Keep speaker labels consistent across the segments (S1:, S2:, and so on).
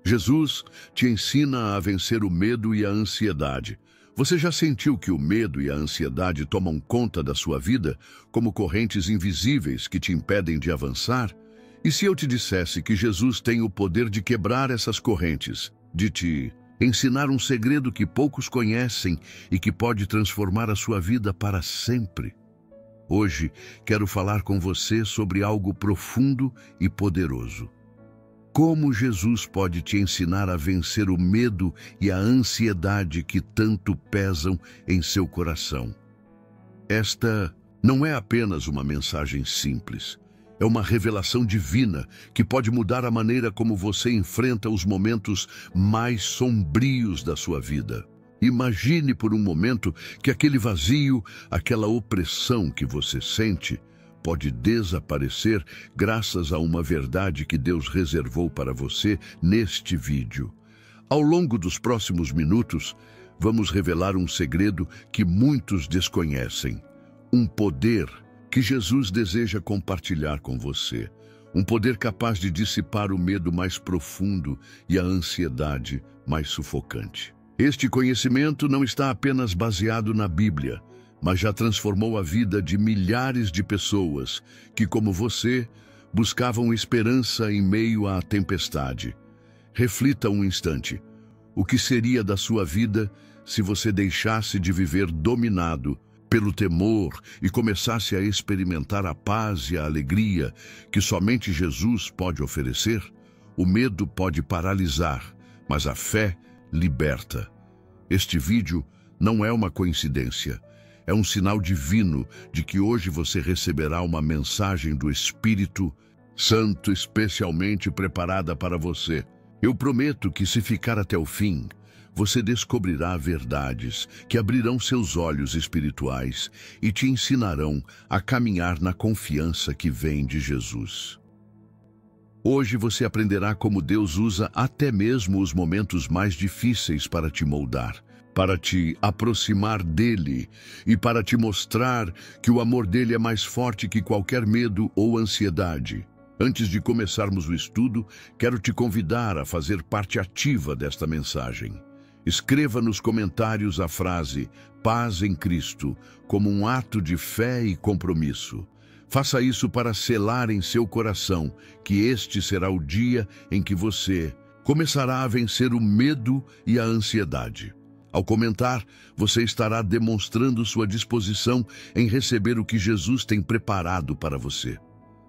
S1: Jesus te ensina a vencer o medo e a ansiedade. Você já sentiu que o medo e a ansiedade tomam conta da sua vida como correntes invisíveis que te impedem de avançar? E se eu te dissesse que Jesus tem o poder de quebrar essas correntes, de te ensinar um segredo que poucos conhecem e que pode transformar a sua vida para sempre? Hoje quero falar com você sobre algo profundo e poderoso. Como Jesus pode te ensinar a vencer o medo e a ansiedade que tanto pesam em seu coração? Esta não é apenas uma mensagem simples. É uma revelação divina que pode mudar a maneira como você enfrenta os momentos mais sombrios da sua vida. Imagine por um momento que aquele vazio, aquela opressão que você sente, pode desaparecer graças a uma verdade que Deus reservou para você neste vídeo. Ao longo dos próximos minutos, vamos revelar um segredo que muitos desconhecem. Um poder que Jesus deseja compartilhar com você. Um poder capaz de dissipar o medo mais profundo e a ansiedade mais sufocante. Este conhecimento não está apenas baseado na Bíblia, mas já transformou a vida de milhares de pessoas que, como você, buscavam esperança em meio à tempestade. Reflita um instante. O que seria da sua vida se você deixasse de viver dominado pelo temor e começasse a experimentar a paz e a alegria que somente Jesus pode oferecer? O medo pode paralisar, mas a fé liberta. Este vídeo não é uma coincidência. É um sinal divino de que hoje você receberá uma mensagem do Espírito Santo especialmente preparada para você. Eu prometo que, se ficar até o fim, você descobrirá verdades que abrirão seus olhos espirituais e te ensinarão a caminhar na confiança que vem de Jesus. Hoje você aprenderá como Deus usa até mesmo os momentos mais difíceis para te moldar, para te aproximar dele e para te mostrar que o amor dele é mais forte que qualquer medo ou ansiedade. Antes de começarmos o estudo, quero te convidar a fazer parte ativa desta mensagem. Escreva nos comentários a frase "Paz em Cristo" como um ato de fé e compromisso. Faça isso para selar em seu coração que este será o dia em que você começará a vencer o medo e a ansiedade. Ao comentar, você estará demonstrando sua disposição em receber o que Jesus tem preparado para você.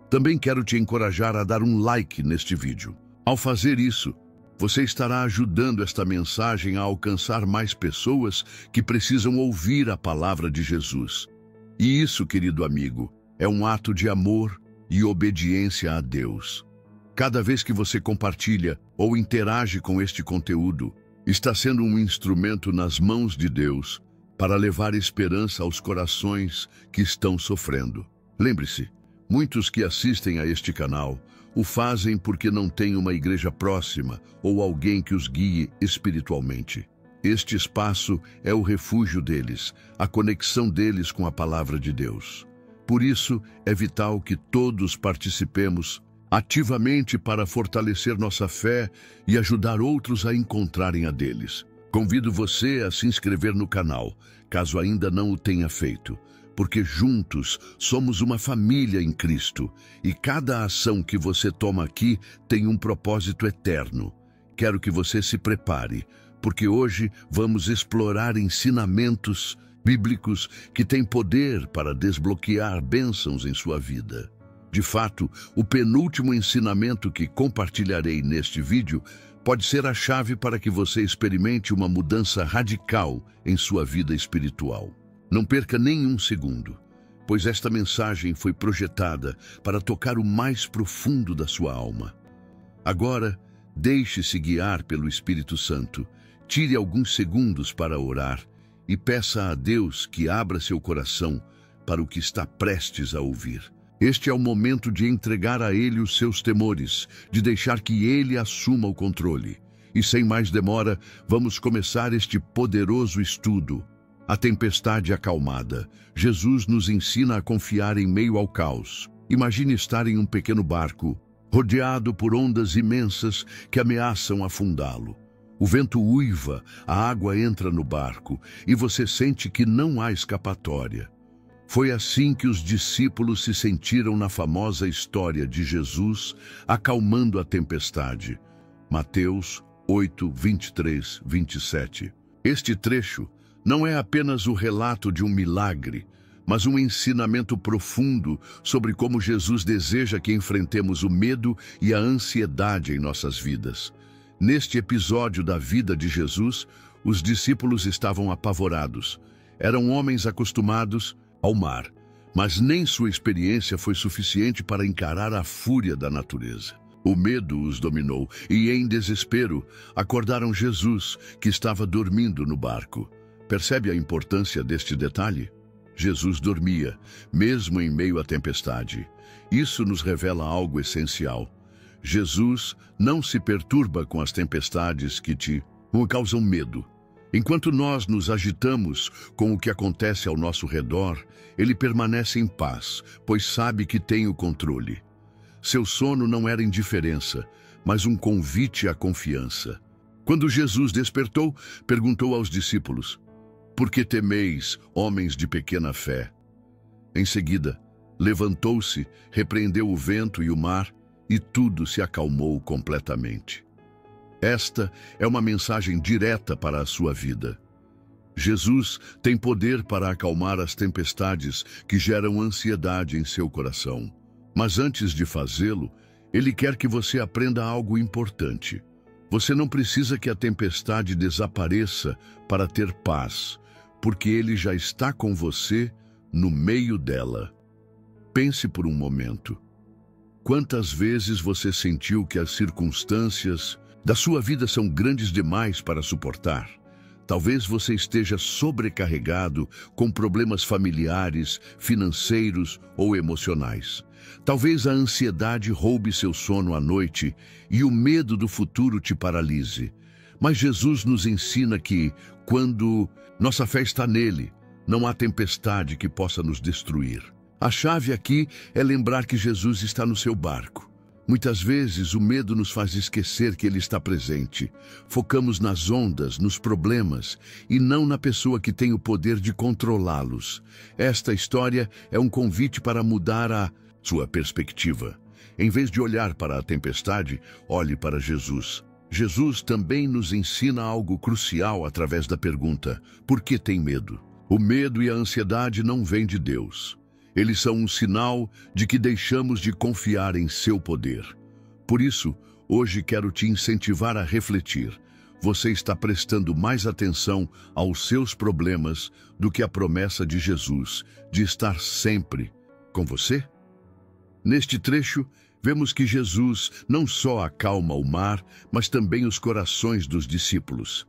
S1: Também quero te encorajar a dar um like neste vídeo. Ao fazer isso, você estará ajudando esta mensagem a alcançar mais pessoas que precisam ouvir a palavra de Jesus. E isso, querido amigo, é um ato de amor e obediência a Deus. Cada vez que você compartilha ou interage com este conteúdo, está sendo um instrumento nas mãos de Deus para levar esperança aos corações que estão sofrendo. Lembre-se, muitos que assistem a este canal o fazem porque não têm uma igreja próxima ou alguém que os guie espiritualmente. Este espaço é o refúgio deles, a conexão deles com a palavra de Deus. Por isso, é vital que todos participemos ativamente para fortalecer nossa fé e ajudar outros a encontrarem a deles. Convido você a se inscrever no canal, caso ainda não o tenha feito, porque juntos somos uma família em Cristo e cada ação que você toma aqui tem um propósito eterno. Quero que você se prepare, porque hoje vamos explorar ensinamentos bíblicos que têm poder para desbloquear bênçãos em sua vida. De fato, o penúltimo ensinamento que compartilharei neste vídeo pode ser a chave para que você experimente uma mudança radical em sua vida espiritual. Não perca nenhum segundo, pois esta mensagem foi projetada para tocar o mais profundo da sua alma. Agora, deixe-se guiar pelo Espírito Santo, tire alguns segundos para orar e peça a Deus que abra seu coração para o que está prestes a ouvir. Este é o momento de entregar a Ele os seus temores, de deixar que Ele assuma o controle. E sem mais demora, vamos começar este poderoso estudo. A tempestade acalmada. Jesus nos ensina a confiar em meio ao caos. Imagine estar em um pequeno barco, rodeado por ondas imensas que ameaçam afundá-lo. O vento uiva, a água entra no barco e você sente que não há escapatória. Foi assim que os discípulos se sentiram na famosa história de Jesus acalmando a tempestade. Mateus 8, 23, 27. Este trecho não é apenas o relato de um milagre, mas um ensinamento profundo sobre como Jesus deseja que enfrentemos o medo e a ansiedade em nossas vidas. Neste episódio da vida de Jesus, os discípulos estavam apavorados. Eram homens acostumados ao mar, mas nem sua experiência foi suficiente para encarar a fúria da natureza. O medo os dominou e, em desespero, acordaram Jesus, que estava dormindo no barco. Percebe a importância deste detalhe? Jesus dormia, mesmo em meio à tempestade. Isso nos revela algo essencial. Jesus não se perturba com as tempestades que te causam medo. Enquanto nós nos agitamos com o que acontece ao nosso redor, ele permanece em paz, pois sabe que tem o controle. Seu sono não era indiferença, mas um convite à confiança. Quando Jesus despertou, perguntou aos discípulos: "Por que temeis, homens de pequena fé?" Em seguida, levantou-se, repreendeu o vento e o mar, e tudo se acalmou completamente. Esta é uma mensagem direta para a sua vida. Jesus tem poder para acalmar as tempestades que geram ansiedade em seu coração. Mas antes de fazê-lo, ele quer que você aprenda algo importante. Você não precisa que a tempestade desapareça para ter paz, porque ele já está com você no meio dela. Pense por um momento. Quantas vezes você sentiu que as circunstâncias da sua vida são grandes demais para suportar? Talvez você esteja sobrecarregado com problemas familiares, financeiros ou emocionais. Talvez a ansiedade roube seu sono à noite e o medo do futuro te paralise. Mas Jesus nos ensina que, quando nossa fé está nele, não há tempestade que possa nos destruir. A chave aqui é lembrar que Jesus está no seu barco. Muitas vezes o medo nos faz esquecer que ele está presente. Focamos nas ondas, nos problemas, e não na pessoa que tem o poder de controlá-los. Esta história é um convite para mudar a sua perspectiva. Em vez de olhar para a tempestade, olhe para Jesus. Jesus também nos ensina algo crucial através da pergunta: por que tem medo? O medo e a ansiedade não vêm de Deus. Eles são um sinal de que deixamos de confiar em seu poder. Por isso, hoje quero te incentivar a refletir. Você está prestando mais atenção aos seus problemas do que à promessa de Jesus de estar sempre com você? Neste trecho, vemos que Jesus não só acalma o mar, mas também os corações dos discípulos.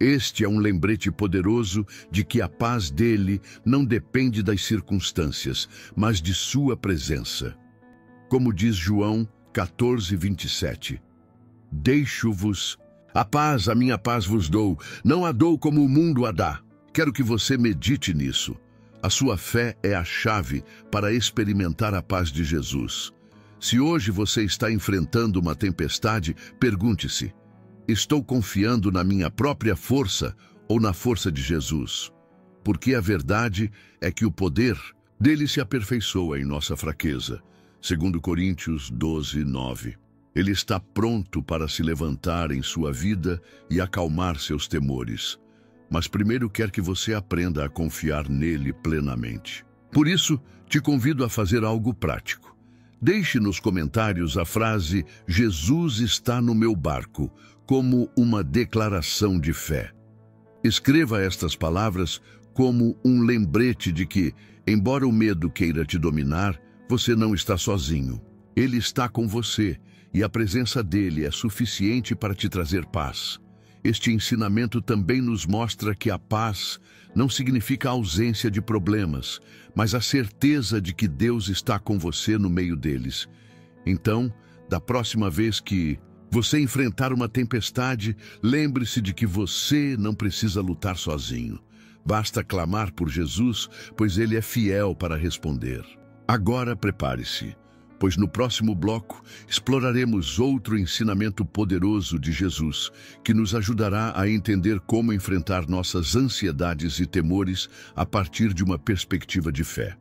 S1: Este é um lembrete poderoso de que a paz dele não depende das circunstâncias, mas de sua presença. Como diz João 14, 27, "Deixo-vos a minha paz vos dou, não a dou como o mundo a dá." Quero que você medite nisso. A sua fé é a chave para experimentar a paz de Jesus. Se hoje você está enfrentando uma tempestade, pergunte-se: estou confiando na minha própria força ou na força de Jesus? Porque a verdade é que o poder dele se aperfeiçoa em nossa fraqueza. 2 Coríntios 12, 9. Ele está pronto para se levantar em sua vida e acalmar seus temores. Mas primeiro quer que você aprenda a confiar nele plenamente. Por isso, te convido a fazer algo prático. Deixe nos comentários a frase "Jesus está no meu barco" como uma declaração de fé. Escreva estas palavras como um lembrete de que, embora o medo queira te dominar, você não está sozinho. Ele está com você e a presença dele é suficiente para te trazer paz. Este ensinamento também nos mostra que a paz não significa a ausência de problemas, mas a certeza de que Deus está com você no meio deles. Então, da próxima vez que você enfrentar uma tempestade, lembre-se de que você não precisa lutar sozinho. Basta clamar por Jesus, pois ele é fiel para responder. Agora prepare-se, pois no próximo bloco exploraremos outro ensinamento poderoso de Jesus, que nos ajudará a entender como enfrentar nossas ansiedades e temores a partir de uma perspectiva de fé.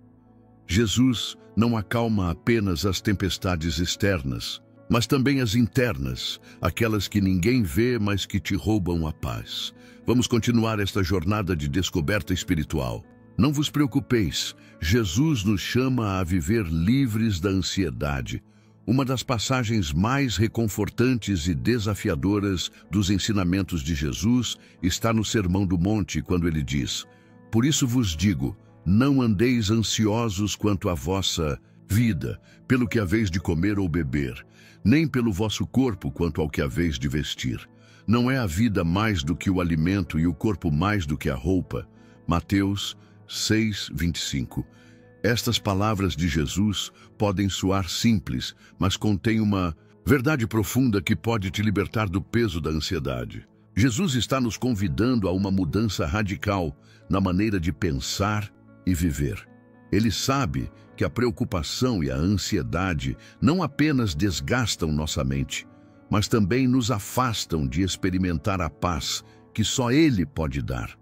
S1: Jesus não acalma apenas as tempestades externas, mas também as internas, aquelas que ninguém vê, mas que te roubam a paz. Vamos continuar esta jornada de descoberta espiritual. Não vos preocupeis, Jesus nos chama a viver livres da ansiedade. Uma das passagens mais reconfortantes e desafiadoras dos ensinamentos de Jesus está no Sermão do Monte, quando ele diz: "Por isso vos digo, não andeis ansiosos quanto à vossa vida, pelo que haveis de comer ou beber, nem pelo vosso corpo quanto ao que haveis de vestir. Não é a vida mais do que o alimento e o corpo mais do que a roupa?" Mateus 6:25. Estas palavras de Jesus podem soar simples, mas contêm uma verdade profunda que pode te libertar do peso da ansiedade. Jesus está nos convidando a uma mudança radical na maneira de pensar e viver. Ele sabe que a preocupação e a ansiedade não apenas desgastam nossa mente, mas também nos afastam de experimentar a paz que só Ele pode dar.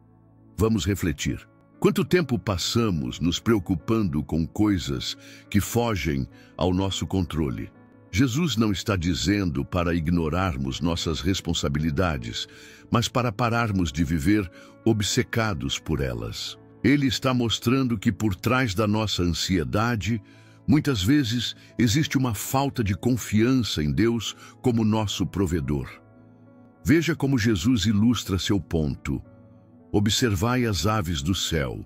S1: Vamos refletir. Quanto tempo passamos nos preocupando com coisas que fogem ao nosso controle? Jesus não está dizendo para ignorarmos nossas responsabilidades, mas para pararmos de viver obcecados por elas. Ele está mostrando que por trás da nossa ansiedade, muitas vezes existe uma falta de confiança em Deus como nosso provedor. Veja como Jesus ilustra seu ponto. Observai as aves do céu.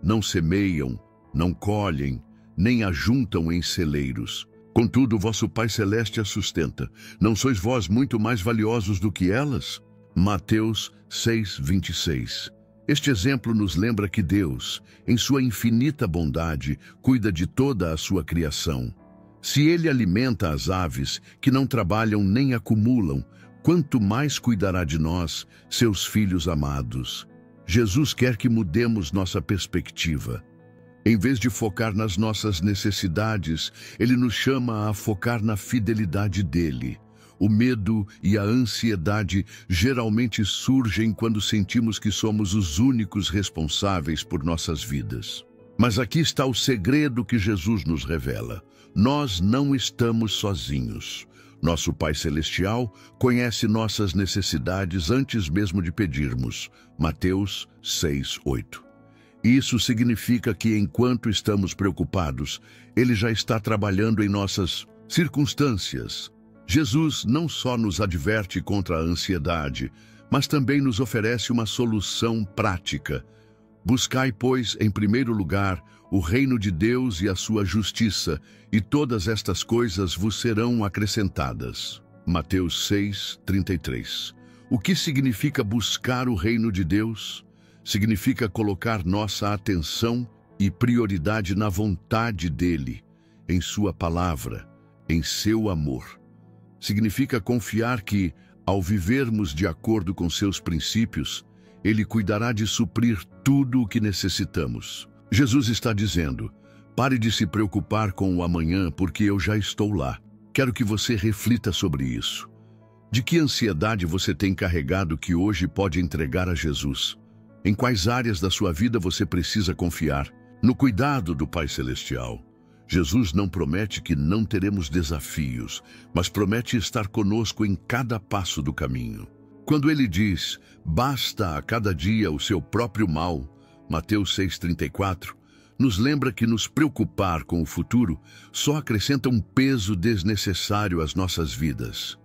S1: Não semeiam, não colhem, nem ajuntam em celeiros. Contudo, vosso Pai Celeste as sustenta. Não sois vós muito mais valiosos do que elas? Mateus 6:26. Este exemplo nos lembra que Deus, em sua infinita bondade, cuida de toda a sua criação. Se Ele alimenta as aves, que não trabalham nem acumulam, quanto mais cuidará de nós, seus filhos amados. Jesus quer que mudemos nossa perspectiva. Em vez de focar nas nossas necessidades, Ele nos chama a focar na fidelidade dEle. O medo e a ansiedade geralmente surgem quando sentimos que somos os únicos responsáveis por nossas vidas. Mas aqui está o segredo que Jesus nos revela. Nós não estamos sozinhos. Nosso Pai Celestial conhece nossas necessidades antes mesmo de pedirmos. Mateus 6:8. Isso significa que enquanto estamos preocupados, Ele já está trabalhando em nossas circunstâncias. Jesus não só nos adverte contra a ansiedade, mas também nos oferece uma solução prática. Buscai, pois, em primeiro lugar, o reino de Deus e a sua justiça, e todas estas coisas vos serão acrescentadas. Mateus 6:33. O que significa buscar o reino de Deus? Significa colocar nossa atenção e prioridade na vontade dEle, em sua palavra, em seu amor. Significa confiar que, ao vivermos de acordo com seus princípios, Ele cuidará de suprir tudo o que necessitamos. Jesus está dizendo: pare de se preocupar com o amanhã, porque eu já estou lá. Quero que você reflita sobre isso. De que ansiedade você tem carregado que hoje pode entregar a Jesus? Em quais áreas da sua vida você precisa confiar? No cuidado do Pai Celestial. Jesus não promete que não teremos desafios, mas promete estar conosco em cada passo do caminho. Quando Ele diz, basta a cada dia o seu próprio mal, Mateus 6:34, nos lembra que nos preocupar com o futuro só acrescenta um peso desnecessário às nossas vidas.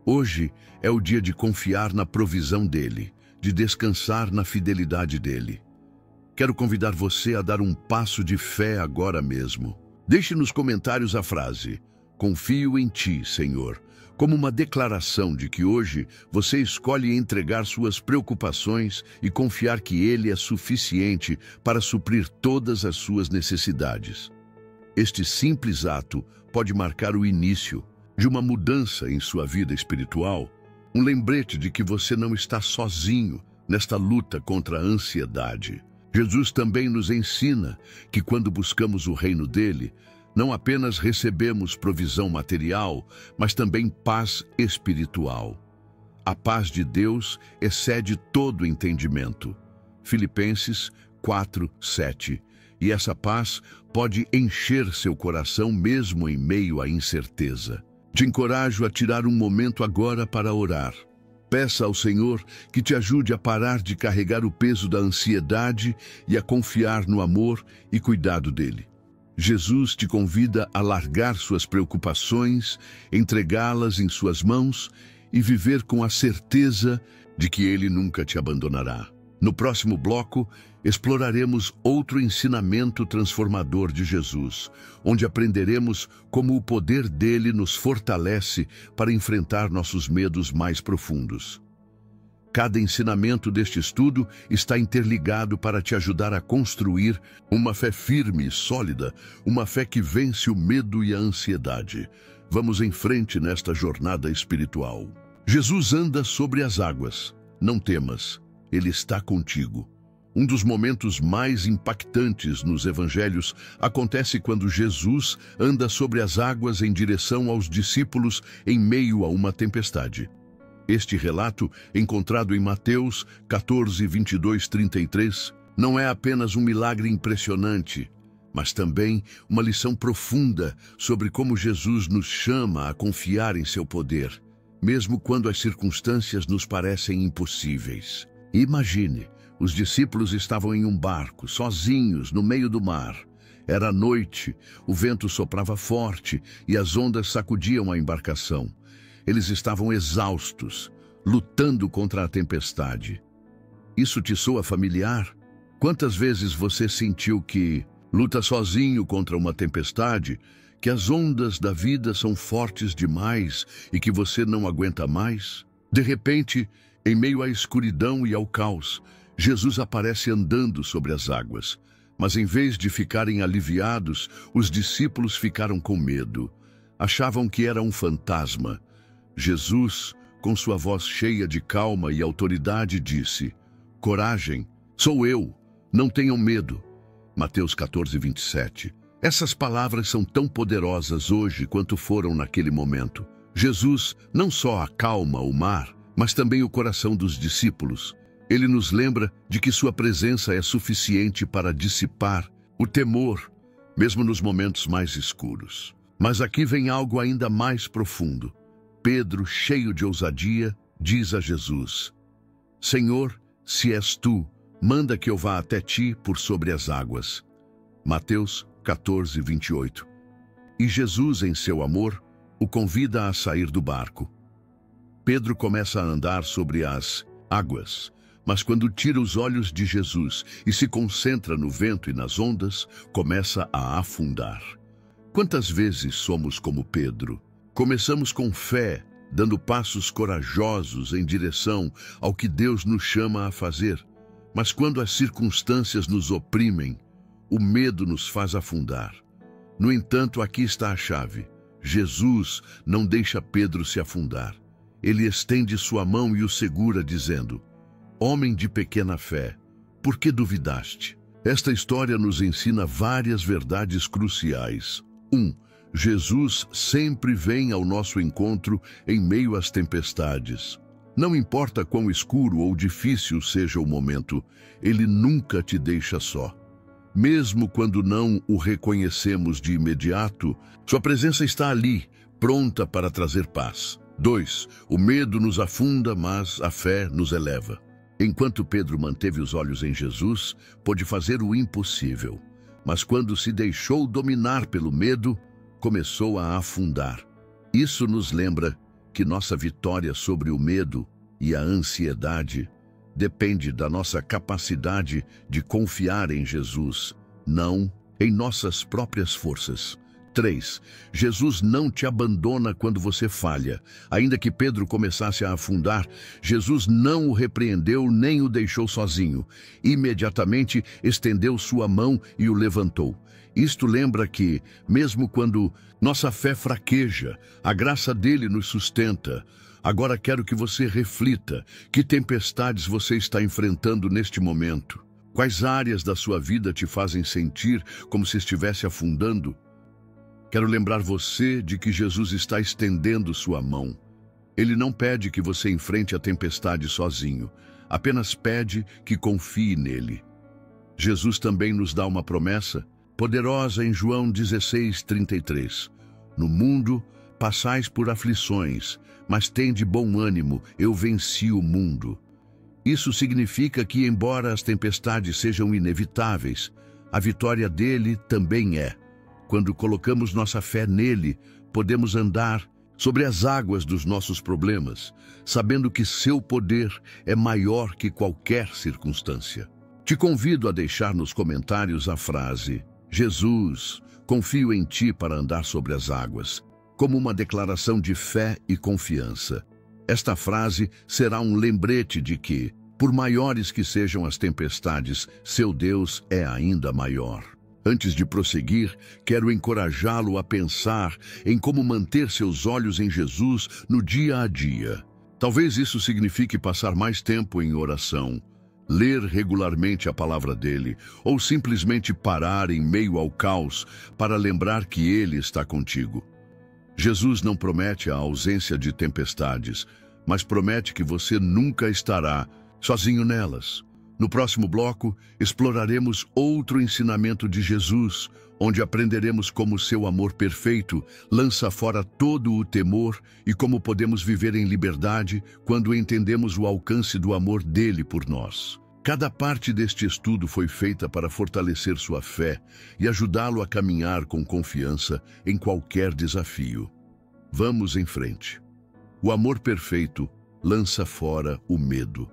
S1: Hoje é o dia de confiar na provisão dEle, de descansar na fidelidade dEle. Quero convidar você a dar um passo de fé agora mesmo. Deixe nos comentários a frase, confio em Ti, Senhor, como uma declaração de que hoje você escolhe entregar suas preocupações e confiar que Ele é suficiente para suprir todas as suas necessidades. Este simples ato pode marcar o início de uma mudança em sua vida espiritual, um lembrete de que você não está sozinho nesta luta contra a ansiedade. Jesus também nos ensina que quando buscamos o reino dEle, Não apenas recebemos provisão material, mas também paz espiritual. A paz de Deus excede todo entendimento. Filipenses 4:7. E essa paz pode encher seu coração mesmo em meio à incerteza. Te encorajo a tirar um momento agora para orar. Peça ao Senhor que te ajude a parar de carregar o peso da ansiedade e a confiar no amor e cuidado dele. Jesus te convida a largar suas preocupações, entregá-las em suas mãos e viver com a certeza de que ele nunca te abandonará. No próximo bloco, exploraremos outro ensinamento transformador de Jesus, onde aprenderemos como o poder dele nos fortalece para enfrentar nossos medos mais profundos. Cada ensinamento deste estudo está interligado para te ajudar a construir uma fé firme e sólida, uma fé que vence o medo e a ansiedade. Vamos em frente nesta jornada espiritual. Jesus anda sobre as águas. Não temas, ele está contigo. Um dos momentos mais impactantes nos evangelhos acontece quando Jesus anda sobre as águas em direção aos discípulos em meio a uma tempestade. Este relato, encontrado em Mateus 14, 22, 33, não é apenas um milagre impressionante, mas também uma lição profunda sobre como Jesus nos chama a confiar em seu poder, mesmo quando as circunstâncias nos parecem impossíveis. Imagine, os discípulos estavam em um barco, sozinhos, no meio do mar. Era noite, o vento soprava forte e as ondas sacudiam a embarcação. Eles estavam exaustos, lutando contra a tempestade. Isso te soa familiar? Quantas vezes você sentiu que luta sozinho contra uma tempestade, que as ondas da vida são fortes demais e que você não aguenta mais? De repente, em meio à escuridão e ao caos, Jesus aparece andando sobre as águas. Mas em vez de ficarem aliviados, os discípulos ficaram com medo. Achavam que era um fantasma. Jesus, com sua voz cheia de calma e autoridade, disse: "Coragem, sou eu, não tenham medo." Mateus 14, 27. Essas palavras são tão poderosas hoje quanto foram naquele momento. Jesus não só acalma o mar, mas também o coração dos discípulos. Ele nos lembra de que sua presença é suficiente para dissipar o temor, mesmo nos momentos mais escuros. Mas aqui vem algo ainda mais profundo. Pedro, cheio de ousadia, diz a Jesus: "Senhor, se és tu, manda que eu vá até ti por sobre as águas." Mateus 14, 28. E Jesus, em seu amor, o convida a sair do barco. Pedro começa a andar sobre as águas, mas quando tira os olhos de Jesus e se concentra no vento e nas ondas, começa a afundar. Quantas vezes somos como Pedro? Começamos com fé, dando passos corajosos em direção ao que Deus nos chama a fazer. Mas quando as circunstâncias nos oprimem, o medo nos faz afundar. No entanto, aqui está a chave. Jesus não deixa Pedro se afundar. Ele estende sua mão e o segura, dizendo: "Homem de pequena fé, por que duvidaste?" Esta história nos ensina várias verdades cruciais. 1. Jesus sempre vem ao nosso encontro em meio às tempestades. Não importa quão escuro ou difícil seja o momento, ele nunca te deixa só. Mesmo quando não o reconhecemos de imediato, sua presença está ali, pronta para trazer paz. 2. O medo nos afunda, mas a fé nos eleva. Enquanto Pedro manteve os olhos em Jesus, pôde fazer o impossível. Mas quando se deixou dominar pelo medo, começou a afundar. Isso nos lembra que nossa vitória sobre o medo e a ansiedade depende da nossa capacidade de confiar em Jesus, não em nossas próprias forças. 3. Jesus não te abandona quando você falha. Ainda que Pedro começasse a afundar, Jesus não o repreendeu nem o deixou sozinho. Imediatamente estendeu sua mão e o levantou. Isto lembra que, mesmo quando nossa fé fraqueja, a graça dele nos sustenta. Agora quero que você reflita: que tempestades você está enfrentando neste momento? Quais áreas da sua vida te fazem sentir como se estivesse afundando? Quero lembrar você de que Jesus está estendendo sua mão. Ele não pede que você enfrente a tempestade sozinho, apenas pede que confie nele. Jesus também nos dá uma promessa poderosa em João 16:33. No mundo passais por aflições, mas tende bom ânimo, eu venci o mundo. Isso significa que, embora as tempestades sejam inevitáveis, a vitória dele também é. Quando colocamos nossa fé nele, podemos andar sobre as águas dos nossos problemas, sabendo que seu poder é maior que qualquer circunstância. Te convido a deixar nos comentários a frase: Jesus, confio em ti para andar sobre as águas, como uma declaração de fé e confiança. Esta frase será um lembrete de que, por maiores que sejam as tempestades, seu Deus é ainda maior. Antes de prosseguir, quero encorajá-lo a pensar em como manter seus olhos em Jesus no dia a dia. Talvez isso signifique passar mais tempo em oração, ler regularmente a palavra dele, ou simplesmente parar em meio ao caos para lembrar que ele está contigo. Jesus não promete a ausência de tempestades, mas promete que você nunca estará sozinho nelas. No próximo bloco, exploraremos outro ensinamento de Jesus, onde aprenderemos como seu amor perfeito lança fora todo o temor e como podemos viver em liberdade quando entendemos o alcance do amor dele por nós. Cada parte deste estudo foi feita para fortalecer sua fé e ajudá-lo a caminhar com confiança em qualquer desafio. Vamos em frente. O amor perfeito lança fora o medo.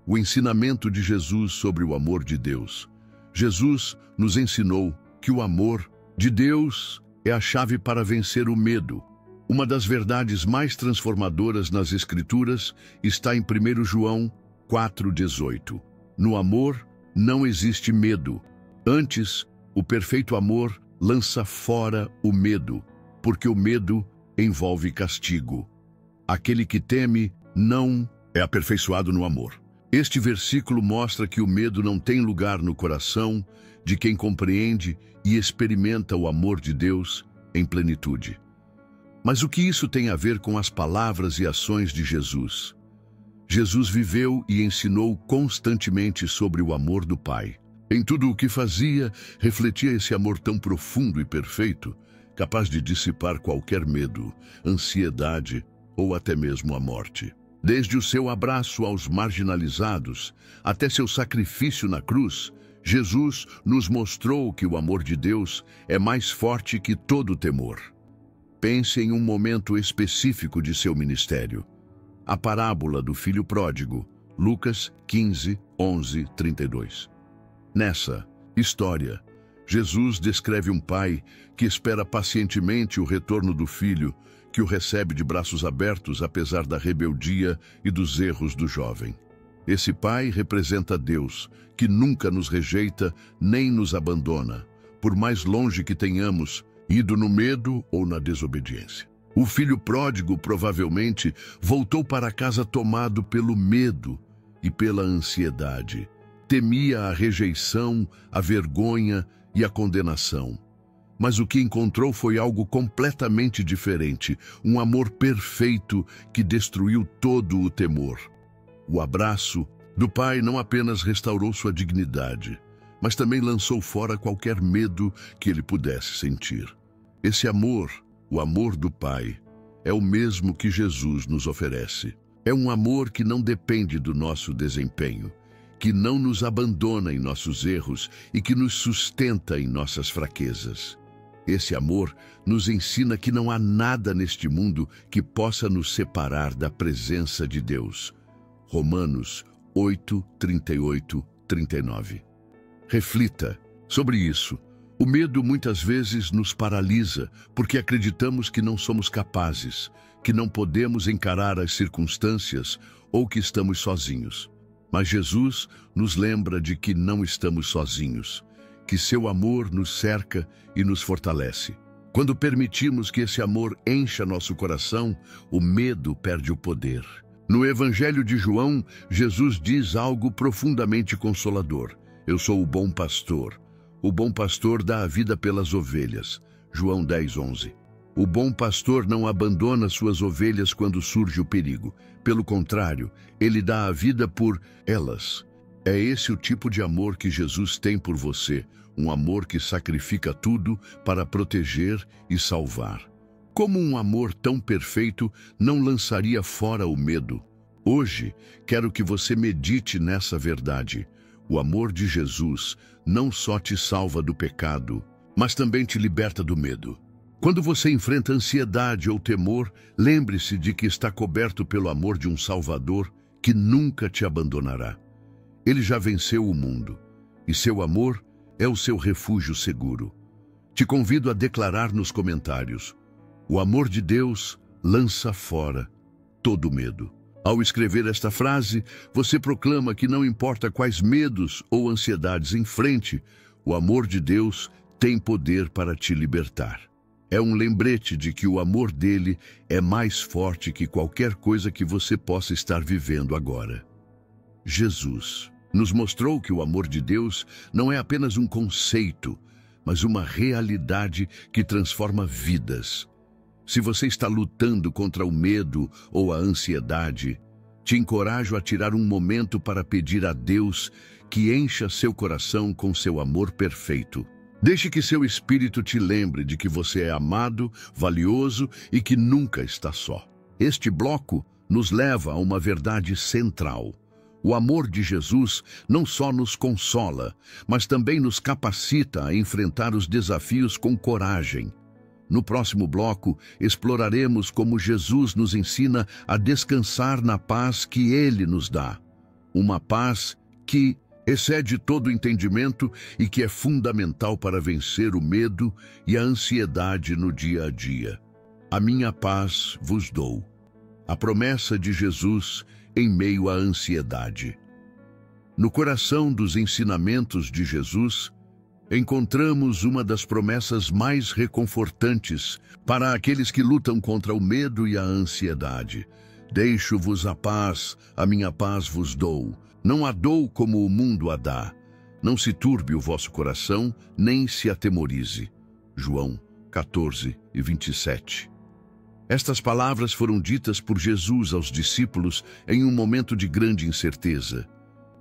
S1: O ensinamento de Jesus sobre o amor de Deus. Jesus nos ensinou que o amor de Deus é a chave para vencer o medo. Uma das verdades mais transformadoras nas Escrituras está em 1 João 4,18. No amor não existe medo. Antes, o perfeito amor lança fora o medo, porque o medo envolve castigo. Aquele que teme não é aperfeiçoado no amor. Este versículo mostra que o medo não tem lugar no coração de quem compreende e experimenta o amor de Deus em plenitude. Mas o que isso tem a ver com as palavras e ações de Jesus? Jesus viveu e ensinou constantemente sobre o amor do Pai. Em tudo o que fazia, refletia esse amor tão profundo e perfeito, capaz de dissipar qualquer medo, ansiedade ou até mesmo a morte. Desde o seu abraço aos marginalizados até seu sacrifício na cruz, Jesus nos mostrou que o amor de Deus é mais forte que todo temor. Pense em um momento específico de seu ministério. A parábola do filho pródigo, Lucas 15, 11, 32. Nessa história, Jesus descreve um pai que espera pacientemente o retorno do filho, que o recebe de braços abertos apesar da rebeldia e dos erros do jovem. Esse pai representa Deus, que nunca nos rejeita nem nos abandona, por mais longe que tenhamos ido no medo ou na desobediência. O filho pródigo provavelmente voltou para casa tomado pelo medo e pela ansiedade. Temia a rejeição, a vergonha e a condenação. Mas o que encontrou foi algo completamente diferente, um amor perfeito que destruiu todo o temor. O abraço do pai não apenas restaurou sua dignidade, mas também lançou fora qualquer medo que ele pudesse sentir. Esse amor, o amor do pai, é o mesmo que Jesus nos oferece. É um amor que não depende do nosso desempenho, que não nos abandona em nossos erros e que nos sustenta em nossas fraquezas. Esse amor nos ensina que não há nada neste mundo que possa nos separar da presença de Deus. Romanos 8, 38, 39. Reflita sobre isso. O medo muitas vezes nos paralisa porque acreditamos que não somos capazes, que não podemos encarar as circunstâncias ou que estamos sozinhos. Mas Jesus nos lembra de que não estamos sozinhos, que seu amor nos cerca e nos fortalece. Quando permitimos que esse amor encha nosso coração, o medo perde o poder. No Evangelho de João, Jesus diz algo profundamente consolador. Eu sou o bom pastor. O bom pastor dá a vida pelas ovelhas. João 10:11. O bom pastor não abandona suas ovelhas quando surge o perigo. Pelo contrário, ele dá a vida por elas. É esse o tipo de amor que Jesus tem por você, um amor que sacrifica tudo para proteger e salvar. Como um amor tão perfeito não lançaria fora o medo? Hoje, quero que você medite nessa verdade. O amor de Jesus não só te salva do pecado, mas também te liberta do medo. Quando você enfrenta ansiedade ou temor, lembre-se de que está coberto pelo amor de um Salvador que nunca te abandonará. Ele já venceu o mundo, e seu amor é o seu refúgio seguro. Te convido a declarar nos comentários: o amor de Deus lança fora todo medo. Ao escrever esta frase, você proclama que não importa quais medos ou ansiedades enfrente, o amor de Deus tem poder para te libertar. É um lembrete de que o amor dele é mais forte que qualquer coisa que você possa estar vivendo agora. Jesus nos mostrou que o amor de Deus não é apenas um conceito, mas uma realidade que transforma vidas. Se você está lutando contra o medo ou a ansiedade, te encorajo a tirar um momento para pedir a Deus que encha seu coração com seu amor perfeito. Deixe que seu espírito te lembre de que você é amado, valioso e que nunca está só. Este bloco nos leva a uma verdade central. O amor de Jesus não só nos consola, mas também nos capacita a enfrentar os desafios com coragem. No próximo bloco, exploraremos como Jesus nos ensina a descansar na paz que Ele nos dá. Uma paz que excede todo entendimento e que é fundamental para vencer o medo e a ansiedade no dia a dia. A minha paz vos dou. A promessa de Jesus em meio à ansiedade. No coração dos ensinamentos de Jesus, encontramos uma das promessas mais reconfortantes para aqueles que lutam contra o medo e a ansiedade. Deixo-vos a minha paz vos dou. Não a dou como o mundo a dá. Não se turbe o vosso coração, nem se atemorize. João 14:27. Estas palavras foram ditas por Jesus aos discípulos em um momento de grande incerteza.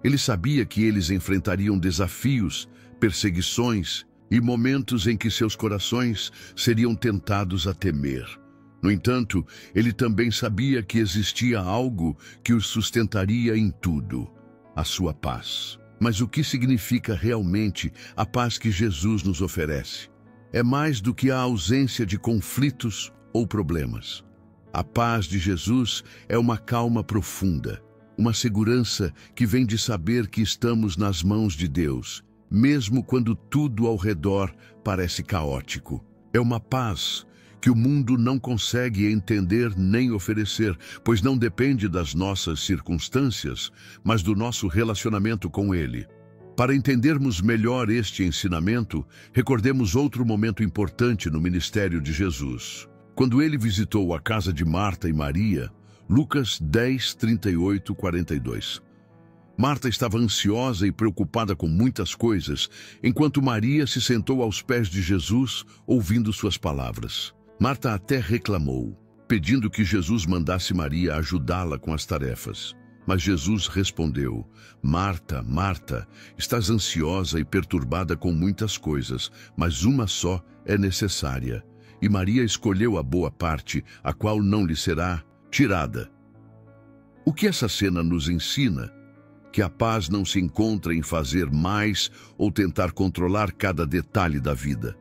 S1: Ele sabia que eles enfrentariam desafios, perseguições e momentos em que seus corações seriam tentados a temer. No entanto, ele também sabia que existia algo que os sustentaria em tudo: a sua paz. Mas o que significa realmente a paz que Jesus nos oferece? É mais do que a ausência de conflitos ou problemas. A paz de Jesus é uma calma profunda, uma segurança que vem de saber que estamos nas mãos de Deus, mesmo quando tudo ao redor parece caótico. É uma paz que o mundo não consegue entender nem oferecer, pois não depende das nossas circunstâncias, mas do nosso relacionamento com Ele. Para entendermos melhor este ensinamento, recordemos outro momento importante no ministério de Jesus. Quando ele visitou a casa de Marta e Maria, Lucas 10:38-42. Marta estava ansiosa e preocupada com muitas coisas, enquanto Maria se sentou aos pés de Jesus, ouvindo suas palavras. Marta até reclamou, pedindo que Jesus mandasse Maria ajudá-la com as tarefas. Mas Jesus respondeu: Marta, Marta, estás ansiosa e perturbada com muitas coisas, mas uma só é necessária. E Maria escolheu a boa parte, a qual não lhe será tirada. O que essa cena nos ensina? Que a paz não se encontra em fazer mais ou tentar controlar cada detalhe da vida.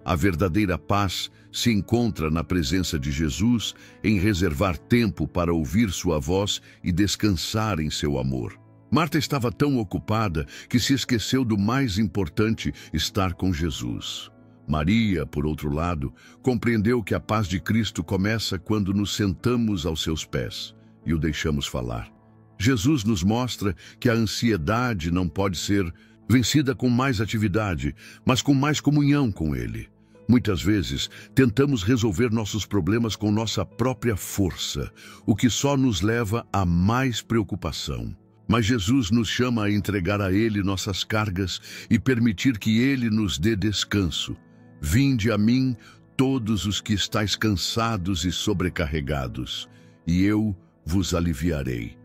S1: A verdadeira paz se encontra na presença de Jesus, em reservar tempo para ouvir sua voz e descansar em seu amor. Marta estava tão ocupada que se esqueceu do mais importante: estar com Jesus. Maria, por outro lado, compreendeu que a paz de Cristo começa quando nos sentamos aos seus pés e o deixamos falar. Jesus nos mostra que a ansiedade não pode ser vencida com mais atividade, mas com mais comunhão com Ele. Muitas vezes, tentamos resolver nossos problemas com nossa própria força, o que só nos leva a mais preocupação. Mas Jesus nos chama a entregar a Ele nossas cargas e permitir que Ele nos dê descanso. Vinde a mim, todos os que estáis cansados e sobrecarregados, e eu vos aliviarei.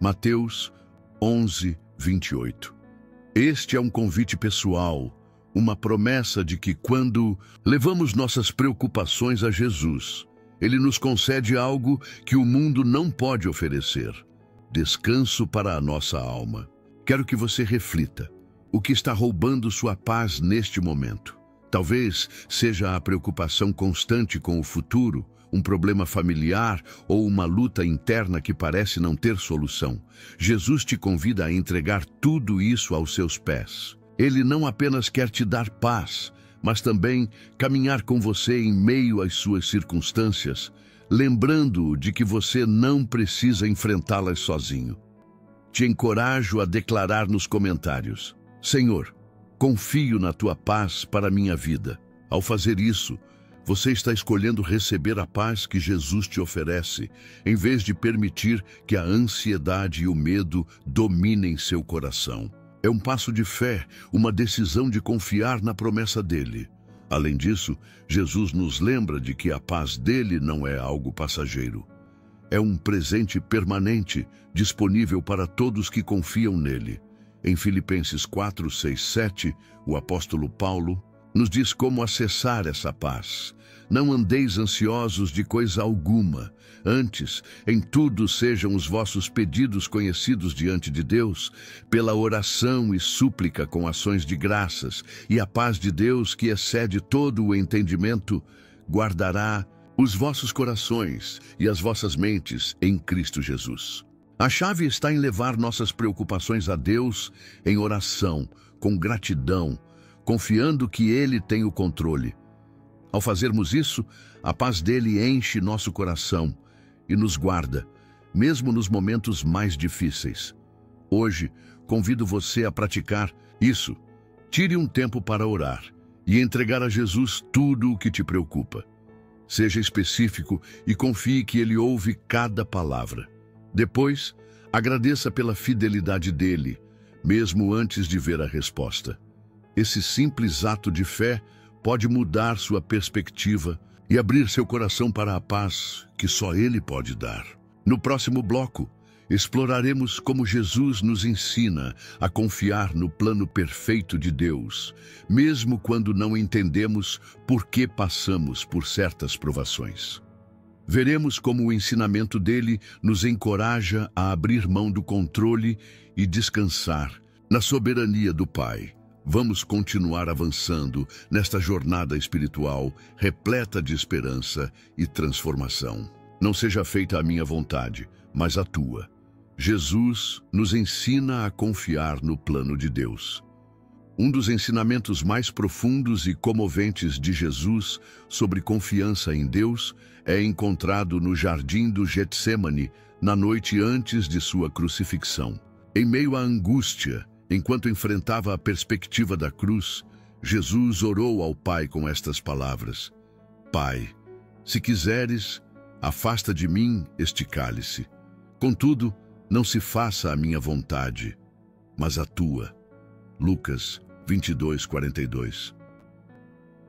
S1: Mateus 11, 28. Este é um convite pessoal, uma promessa de que quando levamos nossas preocupações a Jesus, Ele nos concede algo que o mundo não pode oferecer: descanso para a nossa alma. Quero que você reflita. O que está roubando sua paz neste momento? Talvez seja a preocupação constante com o futuro, um problema familiar ou uma luta interna que parece não ter solução. Jesus te convida a entregar tudo isso aos seus pés. Ele não apenas quer te dar paz, mas também caminhar com você em meio às suas circunstâncias, lembrando-o de que você não precisa enfrentá-las sozinho. Te encorajo a declarar nos comentários: Senhor, confio na tua paz para a minha vida. Ao fazer isso, você está escolhendo receber a paz que Jesus te oferece, em vez de permitir que a ansiedade e o medo dominem seu coração. É um passo de fé, uma decisão de confiar na promessa dele. Além disso, Jesus nos lembra de que a paz dele não é algo passageiro. É um presente permanente, disponível para todos que confiam nele. Em Filipenses 4, 6, 7, o apóstolo Paulo nos diz como acessar essa paz. Não andeis ansiosos de coisa alguma. Antes, em tudo sejam os vossos pedidos conhecidos diante de Deus, pela oração e súplica com ações de graças, e a paz de Deus, que excede todo o entendimento, guardará os vossos corações e as vossas mentes em Cristo Jesus. A chave está em levar nossas preocupações a Deus em oração, com gratidão, confiando que Ele tem o controle. Ao fazermos isso, a paz dele enche nosso coração e nos guarda, mesmo nos momentos mais difíceis. Hoje, convido você a praticar isso. Tire um tempo para orar e entregar a Jesus tudo o que te preocupa. Seja específico e confie que Ele ouve cada palavra. Depois, agradeça pela fidelidade dele, mesmo antes de ver a resposta. Esse simples ato de fé pode mudar sua perspectiva e abrir seu coração para a paz que só Ele pode dar. No próximo bloco, exploraremos como Jesus nos ensina a confiar no plano perfeito de Deus, mesmo quando não entendemos por que passamos por certas provações. Veremos como o ensinamento dele nos encoraja a abrir mão do controle e descansar na soberania do Pai. Vamos continuar avançando nesta jornada espiritual repleta de esperança e transformação. Não seja feita a minha vontade, mas a tua. Jesus nos ensina a confiar no plano de Deus. Um dos ensinamentos mais profundos e comoventes de Jesus sobre confiança em Deus é encontrado no jardim do Getsêmani, na noite antes de sua crucifixão. Em meio à angústia, enquanto enfrentava a perspectiva da cruz, Jesus orou ao Pai com estas palavras: Pai, se quiseres, afasta de mim este cálice. Contudo, não se faça a minha vontade, mas a tua. Lucas 22, 42.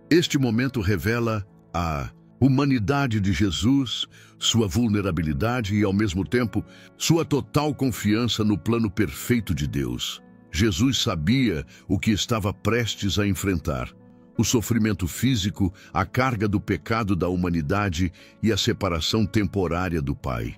S1: Este momento revela a humanidade de Jesus, sua vulnerabilidade e, ao mesmo tempo, sua total confiança no plano perfeito de Deus. Jesus sabia o que estava prestes a enfrentar: o sofrimento físico, a carga do pecado da humanidade e a separação temporária do Pai.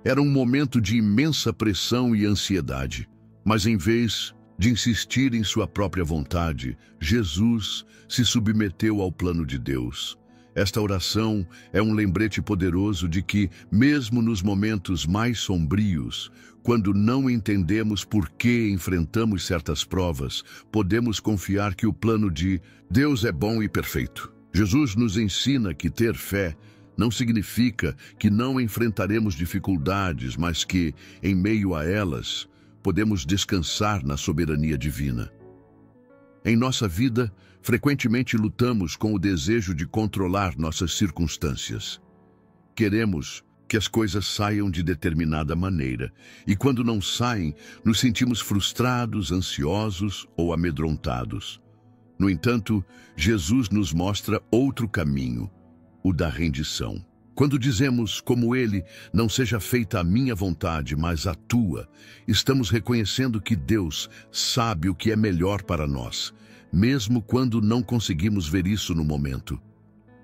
S1: Era um momento de imensa pressão e ansiedade, mas em vez de insistir em sua própria vontade, Jesus se submeteu ao plano de Deus. Esta oração é um lembrete poderoso de que, mesmo nos momentos mais sombrios, quando não entendemos por que enfrentamos certas provas, podemos confiar que o plano de Deus é bom e perfeito. Jesus nos ensina que ter fé não significa que não enfrentaremos dificuldades, mas que, em meio a elas, podemos descansar na soberania divina. Em nossa vida, frequentemente lutamos com o desejo de controlar nossas circunstâncias. Queremos que as coisas saiam de determinada maneira, e quando não saem, nos sentimos frustrados, ansiosos ou amedrontados. No entanto, Jesus nos mostra outro caminho, o da rendição. Quando dizemos, como ele, não seja feita a minha vontade, mas a tua, estamos reconhecendo que Deus sabe o que é melhor para nós, mesmo quando não conseguimos ver isso no momento.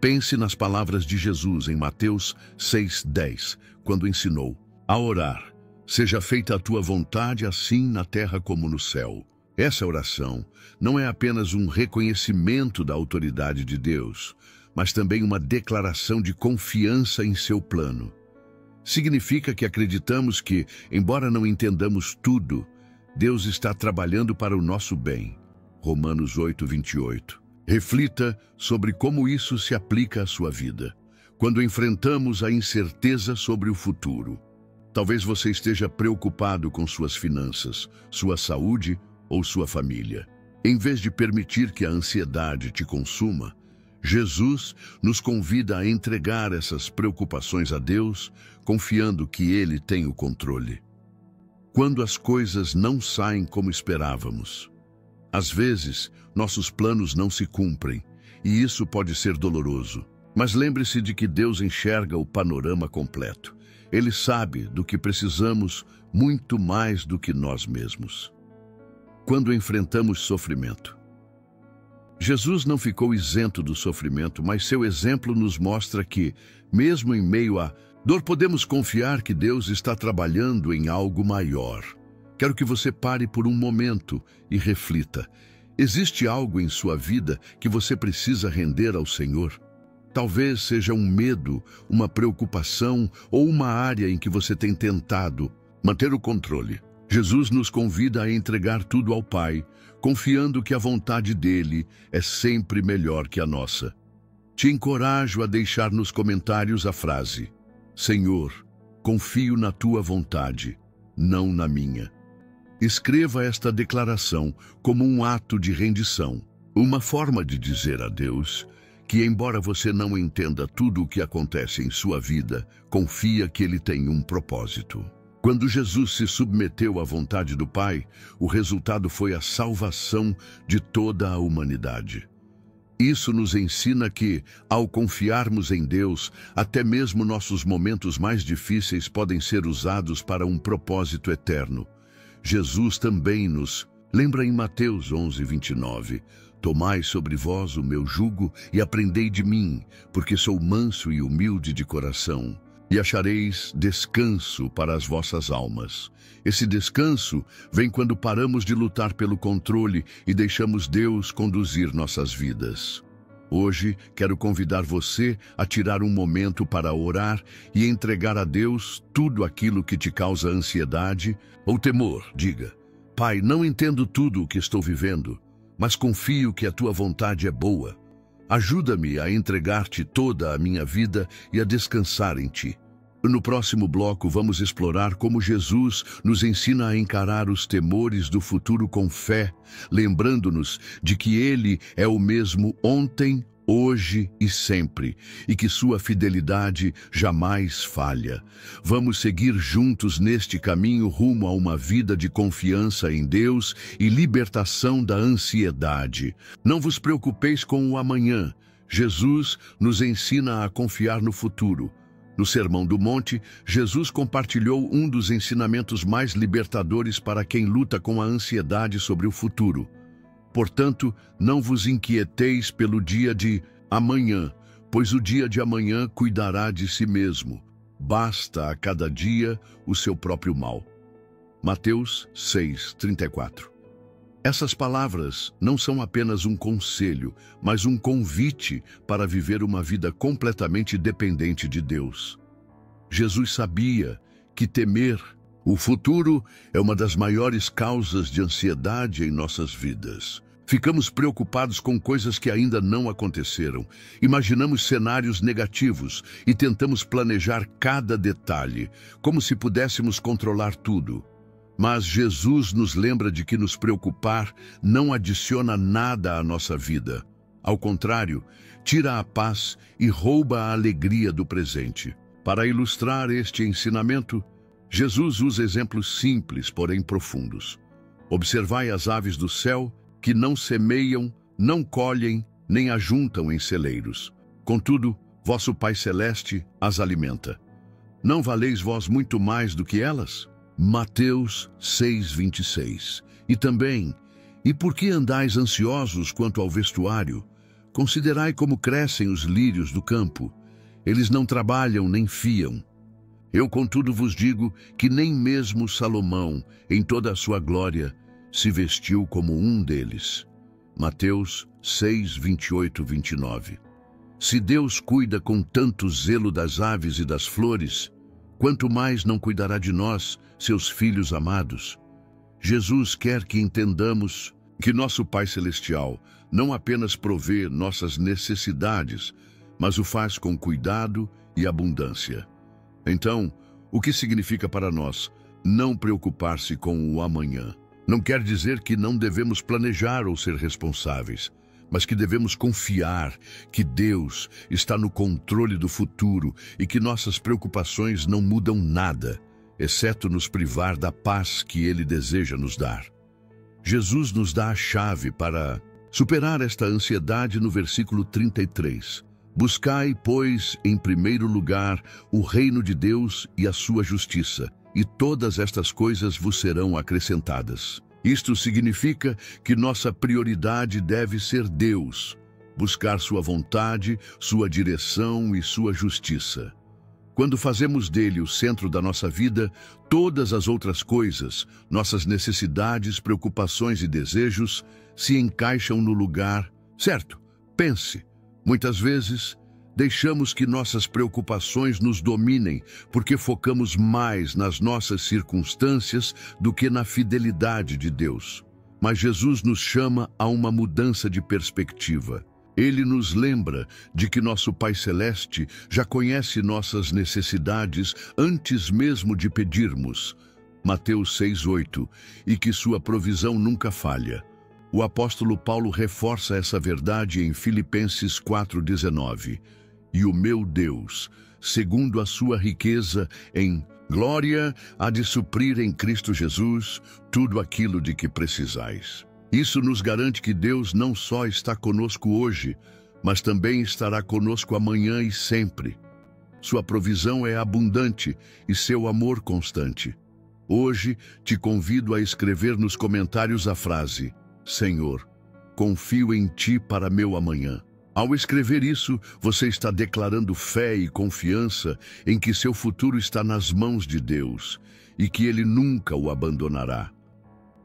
S1: Pense nas palavras de Jesus em Mateus 6:10, quando ensinou: a orar, seja feita a tua vontade assim na terra como no céu. Essa oração não é apenas um reconhecimento da autoridade de Deus, mas também uma declaração de confiança em seu plano. Significa que acreditamos que, embora não entendamos tudo, Deus está trabalhando para o nosso bem. Romanos 8:28. Reflita sobre como isso se aplica à sua vida, quando enfrentamos a incerteza sobre o futuro. Talvez você esteja preocupado com suas finanças, sua saúde ou sua família. Em vez de permitir que a ansiedade te consuma, Jesus nos convida a entregar essas preocupações a Deus, confiando que Ele tem o controle. Quando as coisas não saem como esperávamos, às vezes nossos planos não se cumprem, e isso pode ser doloroso. Mas lembre-se de que Deus enxerga o panorama completo. Ele sabe do que precisamos muito mais do que nós mesmos. Quando enfrentamos sofrimento, Jesus não ficou isento do sofrimento, mas seu exemplo nos mostra que, mesmo em meio à dor, podemos confiar que Deus está trabalhando em algo maior. Quero que você pare por um momento e reflita. Existe algo em sua vida que você precisa render ao Senhor? Talvez seja um medo, uma preocupação ou uma área em que você tem tentado manter o controle. Jesus nos convida a entregar tudo ao Pai, confiando que a vontade dele é sempre melhor que a nossa. Te encorajo a deixar nos comentários a frase: Senhor, confio na tua vontade, não na minha. Escreva esta declaração como um ato de rendição, uma forma de dizer a Deus que, embora você não entenda tudo o que acontece em sua vida, confia que Ele tem um propósito. Quando Jesus se submeteu à vontade do Pai, o resultado foi a salvação de toda a humanidade. Isso nos ensina que, ao confiarmos em Deus, até mesmo nossos momentos mais difíceis podem ser usados para um propósito eterno. Jesus também nos lembra em Mateus 11:29, tomai sobre vós o meu jugo e aprendei de mim, porque sou manso e humilde de coração, e achareis descanso para as vossas almas. Esse descanso vem quando paramos de lutar pelo controle e deixamos Deus conduzir nossas vidas. Hoje, quero convidar você a tirar um momento para orar e entregar a Deus tudo aquilo que te causa ansiedade ou temor. Diga: Pai, não entendo tudo o que estou vivendo, mas confio que a tua vontade é boa. Ajuda-me a entregar-te toda a minha vida e a descansar em ti. No próximo bloco, vamos explorar como Jesus nos ensina a encarar os temores do futuro com fé, lembrando-nos de que Ele é o mesmo ontem, hoje e sempre, e que sua fidelidade jamais falha. Vamos seguir juntos neste caminho rumo a uma vida de confiança em Deus e libertação da ansiedade. Não vos preocupeis com o amanhã. Jesus nos ensina a confiar no futuro. No Sermão do Monte, Jesus compartilhou um dos ensinamentos mais libertadores para quem luta com a ansiedade sobre o futuro. Portanto, não vos inquieteis pelo dia de amanhã, pois o dia de amanhã cuidará de si mesmo. Basta a cada dia o seu próprio mal. Mateus 6:34. Essas palavras não são apenas um conselho, mas um convite para viver uma vida completamente dependente de Deus. Jesus sabia que temer o futuro é uma das maiores causas de ansiedade em nossas vidas. Ficamos preocupados com coisas que ainda não aconteceram, imaginamos cenários negativos e tentamos planejar cada detalhe, como se pudéssemos controlar tudo. Mas Jesus nos lembra de que nos preocupar não adiciona nada à nossa vida. Ao contrário, tira a paz e rouba a alegria do presente. Para ilustrar este ensinamento, Jesus usa exemplos simples, porém profundos. Observai as aves do céu, que não semeiam, não colhem nem ajuntam em celeiros. Contudo, vosso Pai Celeste as alimenta. Não valeis vós muito mais do que elas? Mateus 6:26. E também, e por que andais ansiosos quanto ao vestuário? Considerai como crescem os lírios do campo. Eles não trabalham nem fiam. Eu, contudo, vos digo que nem mesmo Salomão, em toda a sua glória, se vestiu como um deles. Mateus 6:28-29. Se Deus cuida com tanto zelo das aves e das flores, quanto mais não cuidará de nós, seus filhos amados? Jesus quer que entendamos que nosso Pai Celestial não apenas provê nossas necessidades, mas o faz com cuidado e abundância. Então, o que significa para nós não preocupar-se com o amanhã? Não quer dizer que não devemos planejar ou ser responsáveis, mas que devemos confiar que Deus está no controle do futuro e que nossas preocupações não mudam nada, exceto nos privar da paz que Ele deseja nos dar. Jesus nos dá a chave para superar esta ansiedade no versículo 33. Buscai, pois, em primeiro lugar, o reino de Deus e a sua justiça, e todas estas coisas vos serão acrescentadas. Isto significa que nossa prioridade deve ser Deus, buscar sua vontade, sua direção e sua justiça. Quando fazemos dele o centro da nossa vida, todas as outras coisas, nossas necessidades, preocupações e desejos, se encaixam no lugar certo. Pense. Muitas vezes, deixamos que nossas preocupações nos dominem porque focamos mais nas nossas circunstâncias do que na fidelidade de Deus. Mas Jesus nos chama a uma mudança de perspectiva. Ele nos lembra de que nosso Pai Celeste já conhece nossas necessidades antes mesmo de pedirmos. Mateus 6:8, e que sua provisão nunca falha. O apóstolo Paulo reforça essa verdade em Filipenses 4:19. E o meu Deus, segundo a sua riqueza em glória, há de suprir em Cristo Jesus tudo aquilo de que precisais. Isso nos garante que Deus não só está conosco hoje, mas também estará conosco amanhã e sempre. Sua provisão é abundante e seu amor constante. Hoje, te convido a escrever nos comentários a frase: Senhor, confio em Ti para meu amanhã. Ao escrever isso, você está declarando fé e confiança em que seu futuro está nas mãos de Deus e que Ele nunca o abandonará.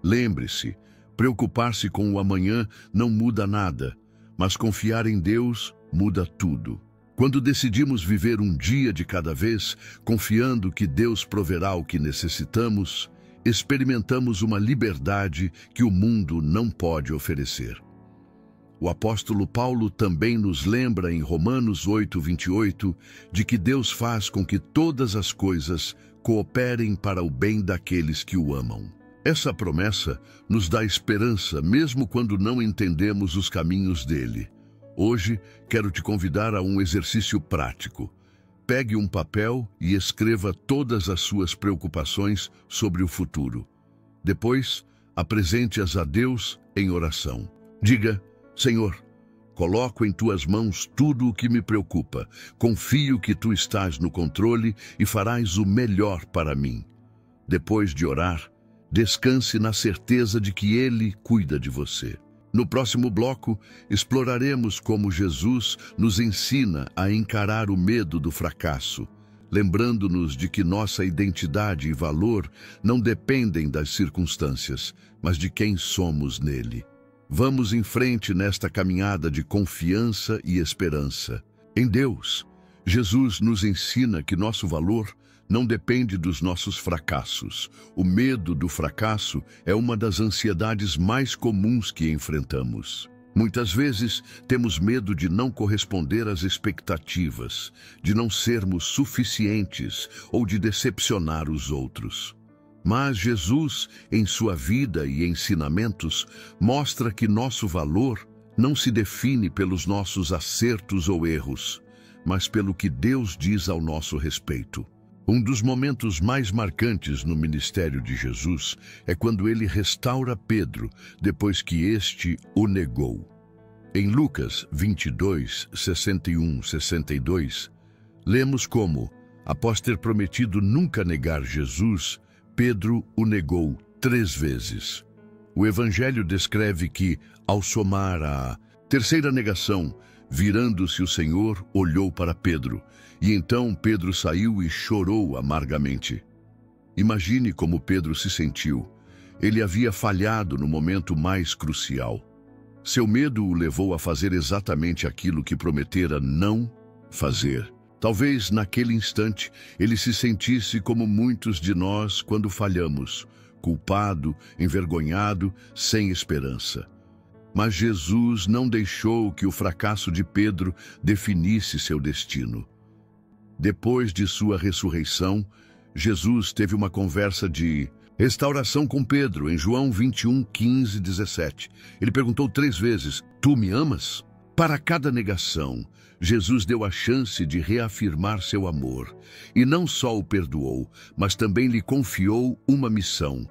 S1: Lembre-se, preocupar-se com o amanhã não muda nada, mas confiar em Deus muda tudo. Quando decidimos viver um dia de cada vez, confiando que Deus proverá o que necessitamos, experimentamos uma liberdade que o mundo não pode oferecer. O apóstolo Paulo também nos lembra em Romanos 8:28 de que Deus faz com que todas as coisas cooperem para o bem daqueles que o amam. Essa promessa nos dá esperança mesmo quando não entendemos os caminhos dele. Hoje, quero te convidar a um exercício prático. Pegue um papel e escreva todas as suas preocupações sobre o futuro. Depois, apresente-as a Deus em oração. Diga: Senhor, coloco em tuas mãos tudo o que me preocupa. Confio que tu estás no controle e farás o melhor para mim. Depois de orar, descanse na certeza de que Ele cuida de você. No próximo bloco, exploraremos como Jesus nos ensina a encarar o medo do fracasso, lembrando-nos de que nossa identidade e valor não dependem das circunstâncias, mas de quem somos nele. Vamos em frente nesta caminhada de confiança e esperança. Em Deus, Jesus nos ensina que nosso valor não depende dos nossos fracassos. O medo do fracasso é uma das ansiedades mais comuns que enfrentamos. Muitas vezes temos medo de não corresponder às expectativas, de não sermos suficientes ou de decepcionar os outros. Mas Jesus, em sua vida e ensinamentos, mostra que nosso valor não se define pelos nossos acertos ou erros, mas pelo que Deus diz ao nosso respeito. Um dos momentos mais marcantes no ministério de Jesus é quando ele restaura Pedro depois que este o negou. Em Lucas 22, 61, 62, lemos como, após ter prometido nunca negar Jesus, Pedro o negou 3 vezes. O Evangelho descreve que, ao somar a terceira negação, virando-se o Senhor, olhou para Pedro, e então Pedro saiu e chorou amargamente. Imagine como Pedro se sentiu. Ele havia falhado no momento mais crucial. Seu medo o levou a fazer exatamente aquilo que prometera não fazer. Talvez, naquele instante, ele se sentisse como muitos de nós quando falhamos, culpado, envergonhado, sem esperança. Mas Jesus não deixou que o fracasso de Pedro definisse seu destino. Depois de sua ressurreição, Jesus teve uma conversa de restauração com Pedro, em João 21, 15, 17. Ele perguntou 3 vezes, "Tu me amas?" Para cada negação, Jesus deu a chance de reafirmar seu amor. E não só o perdoou, mas também lhe confiou uma missão: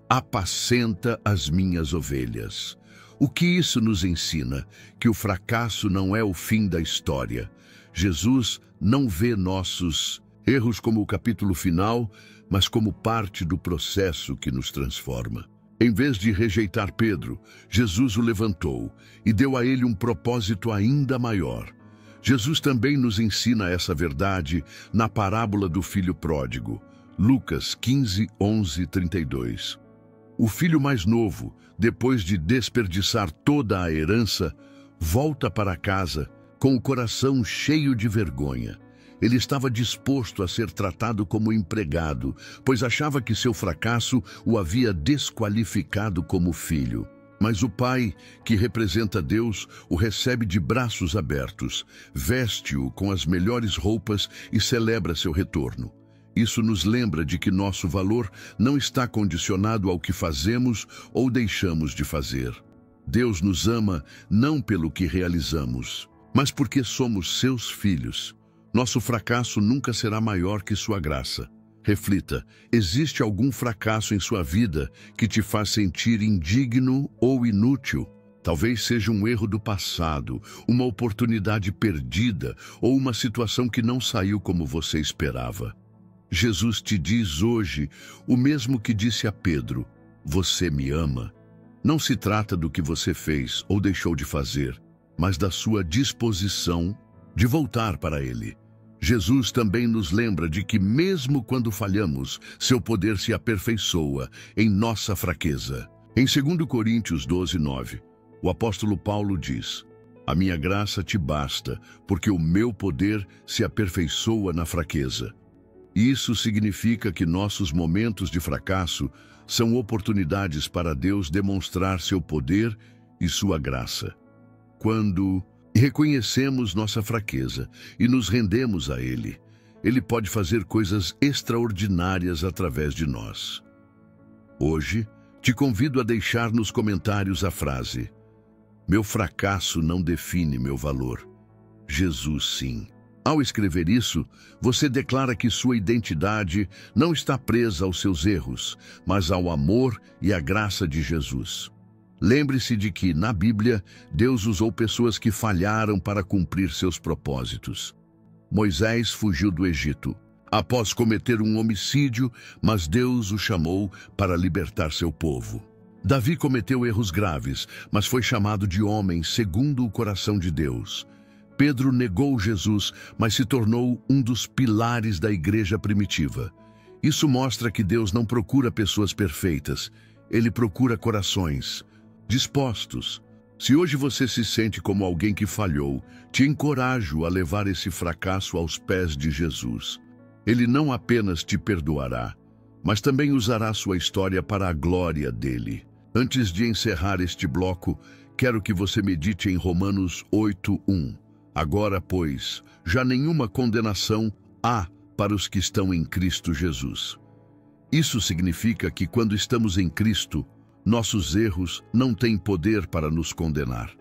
S1: apacenta as minhas ovelhas. O que isso nos ensina? Que o fracasso não é o fim da história. Jesus não vê nossos erros como o capítulo final, mas como parte do processo que nos transforma. Em vez de rejeitar Pedro, Jesus o levantou e deu a ele um propósito ainda maior. Jesus também nos ensina essa verdade na parábola do filho pródigo, Lucas 15, 11, 32. O filho mais novo, depois de desperdiçar toda a herança, volta para casa com o coração cheio de vergonha. Ele estava disposto a ser tratado como empregado, pois achava que seu fracasso o havia desqualificado como filho. Mas o pai, que representa Deus, o recebe de braços abertos, veste-o com as melhores roupas e celebra seu retorno. Isso nos lembra de que nosso valor não está condicionado ao que fazemos ou deixamos de fazer. Deus nos ama não pelo que realizamos, mas porque somos seus filhos. Nosso fracasso nunca será maior que sua graça. Reflita, existe algum fracasso em sua vida que te faz sentir indigno ou inútil? Talvez seja um erro do passado, uma oportunidade perdida ou uma situação que não saiu como você esperava. Jesus te diz hoje o mesmo que disse a Pedro: você me ama. Não se trata do que você fez ou deixou de fazer, mas da sua disposição de voltar para Ele. Jesus também nos lembra de que mesmo quando falhamos, seu poder se aperfeiçoa em nossa fraqueza. Em 2 Coríntios 12, 9, o apóstolo Paulo diz: a minha graça te basta, porque o meu poder se aperfeiçoa na fraqueza. Isso significa que nossos momentos de fracasso são oportunidades para Deus demonstrar seu poder e sua graça. Quando reconhecemos nossa fraqueza e nos rendemos a Ele, Ele pode fazer coisas extraordinárias através de nós. Hoje, te convido a deixar nos comentários a frase: meu fracasso não define meu valor. Jesus sim. Ao escrever isso, você declara que sua identidade não está presa aos seus erros, mas ao amor e à graça de Jesus. Lembre-se de que, na Bíblia, Deus usou pessoas que falharam para cumprir seus propósitos. Moisés fugiu do Egito, após cometer um homicídio, mas Deus o chamou para libertar seu povo. Davi cometeu erros graves, mas foi chamado de homem segundo o coração de Deus. Pedro negou Jesus, mas se tornou um dos pilares da igreja primitiva. Isso mostra que Deus não procura pessoas perfeitas, Ele procura corações dispostos. Se hoje você se sente como alguém que falhou, te encorajo a levar esse fracasso aos pés de Jesus. Ele não apenas te perdoará, mas também usará sua história para a glória dele. Antes de encerrar este bloco, quero que você medite em Romanos 8:1. Agora, pois, já nenhuma condenação há para os que estão em Cristo Jesus. Isso significa que quando estamos em Cristo, nossos erros não têm poder para nos condenar.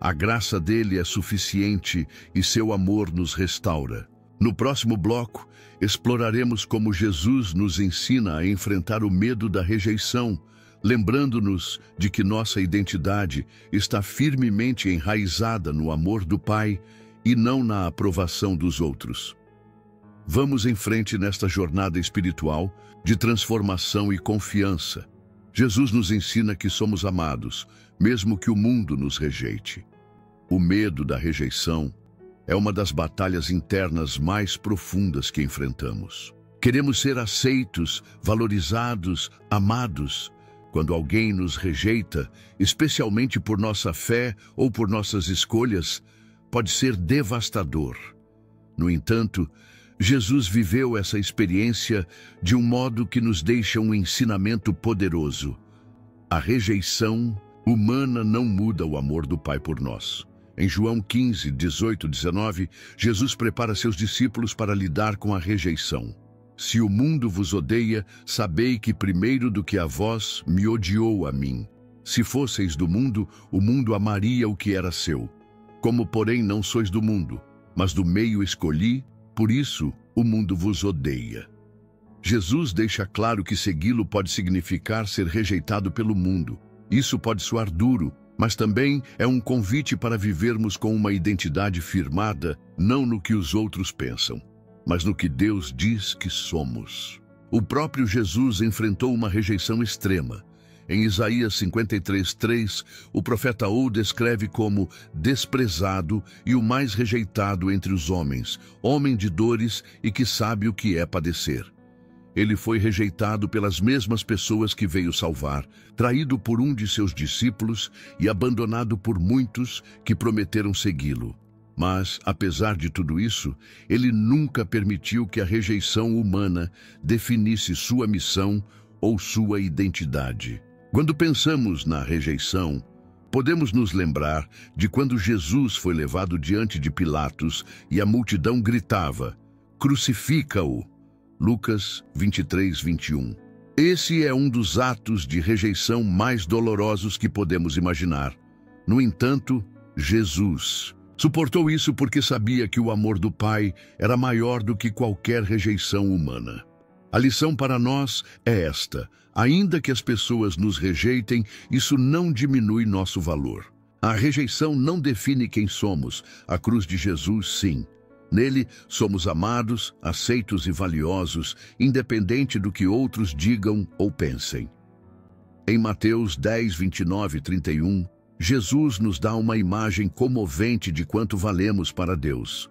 S1: A graça dele é suficiente e seu amor nos restaura. No próximo bloco, exploraremos como Jesus nos ensina a enfrentar o medo da rejeição, lembrando-nos de que nossa identidade está firmemente enraizada no amor do Pai e não na aprovação dos outros. Vamos em frente nesta jornada espiritual de transformação e confiança. Jesus nos ensina que somos amados, mesmo que o mundo nos rejeite. O medo da rejeição é uma das batalhas internas mais profundas que enfrentamos. Queremos ser aceitos, valorizados, amados. Quando alguém nos rejeita, especialmente por nossa fé ou por nossas escolhas, pode ser devastador. No entanto, Jesus viveu essa experiência de um modo que nos deixa um ensinamento poderoso. A rejeição humana não muda o amor do Pai por nós. Em João 15, 18, 19, Jesus prepara seus discípulos para lidar com a rejeição. Se o mundo vos odeia, sabei que primeiro do que a vós me odiou a mim. Se fosseis do mundo, o mundo amaria o que era seu. Como, porém, não sois do mundo, mas do meio escolhi, por isso o mundo vos odeia. Jesus deixa claro que segui-lo pode significar ser rejeitado pelo mundo. Isso pode soar duro, mas também é um convite para vivermos com uma identidade firmada, não no que os outros pensam, mas no que Deus diz que somos. O próprio Jesus enfrentou uma rejeição extrema. Em Isaías 53:3, o profeta o descreve como desprezado e o mais rejeitado entre os homens, homem de dores e que sabe o que é padecer. Ele foi rejeitado pelas mesmas pessoas que veio salvar, traído por um de seus discípulos e abandonado por muitos que prometeram segui-lo. Mas, apesar de tudo isso, ele nunca permitiu que a rejeição humana definisse sua missão ou sua identidade. Quando pensamos na rejeição, podemos nos lembrar de quando Jesus foi levado diante de Pilatos e a multidão gritava: "Crucifica-o!" Lucas 23, 21. Esse é um dos atos de rejeição mais dolorosos que podemos imaginar. No entanto, Jesus suportou isso porque sabia que o amor do Pai era maior do que qualquer rejeição humana. A lição para nós é esta: ainda que as pessoas nos rejeitem, isso não diminui nosso valor. A rejeição não define quem somos, a cruz de Jesus, sim. Nele, somos amados, aceitos e valiosos, independente do que outros digam ou pensem. Em Mateus 10, 29 e 31, Jesus nos dá uma imagem comovente de quanto valemos para Deus.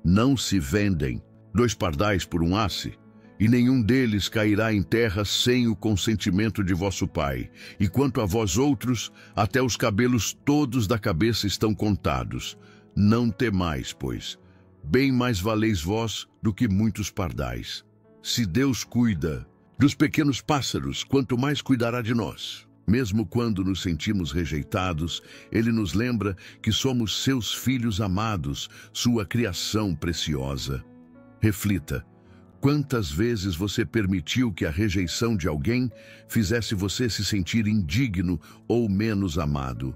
S1: Não se vendem 2 pardais por um asse, e nenhum deles cairá em terra sem o consentimento de vosso Pai. E quanto a vós outros, até os cabelos todos da cabeça estão contados. Não temais, pois. Bem mais valeis vós do que muitos pardais. Se Deus cuida dos pequenos pássaros, quanto mais cuidará de nós. Mesmo quando nos sentimos rejeitados, Ele nos lembra que somos seus filhos amados, sua criação preciosa. Reflita: quantas vezes você permitiu que a rejeição de alguém fizesse você se sentir indigno ou menos amado?